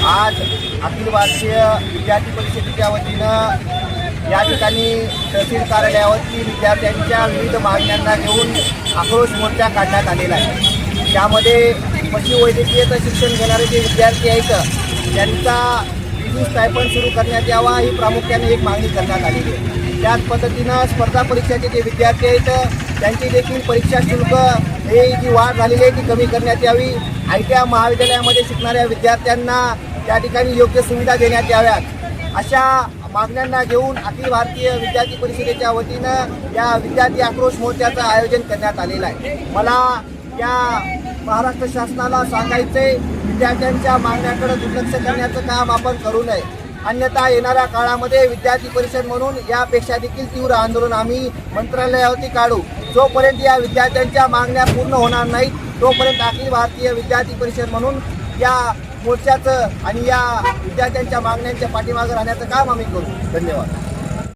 आज अखिल भारतीय विद्यार्थी परिषदेच्या वतीनं या ठिकाणी तहसील कार्यालयावरती विद्यार्थ्यांच्या विविध मागण्यांना घेऊन आक्रोश मोर्चा काढण्यात आलेला आहे। त्यामध्ये पशुवैद्यकीयचं शिक्षण घेणारे जे विद्यार्थी आहेत त्यांचा फी स्टायपंड सुरू करण्यात यावा ही प्रामुख्याने एक मागणी करण्यात आलेली आहे। त्याच पद्धतीनं स्पर्धा परीक्षाचे जे विद्यार्थी आहेत त्यांची देखील परीक्षा शुल्क हे जी वाढ झालेली आहे ती कमी करण्यात यावी। ITI महाविद्यालयामध्ये शिकणाऱ्या विद्यार्थ्यांना त्या ठिकाणी योग्य सुविधा देण्यात याव्यात अशा मागण्यांना घेऊन अखिल भारतीय विद्यार्थी परिषदेच्या वतीनं या विद्यार्थी आक्रोश मोर्चाचं आयोजन करण्यात आलेलं आहे। मला या महाराष्ट्र शासनाला सांगायचे विद्यार्थ्यांच्या मागण्याकडे दुर्लक्ष करण्याचं काम आपण करू नये, अन्यथा येणाऱ्या काळामध्ये विद्यार्थी परिषद म्हणून यापेक्षा देखील तीव्र आंदोलन आम्ही मंत्रालयावरती काढू। जोपर्यंत या विद्यार्थ्यांच्या मागण्या पूर्ण होणार नाहीत तोपर्यंत अखिल भारतीय विद्यार्थी परिषद म्हणून या मोर्चाचं आणि या विद्यार्थ्यांच्या मागण्यांच्या पाठीमागे राहण्याचं काम आम्ही करू। धन्यवाद।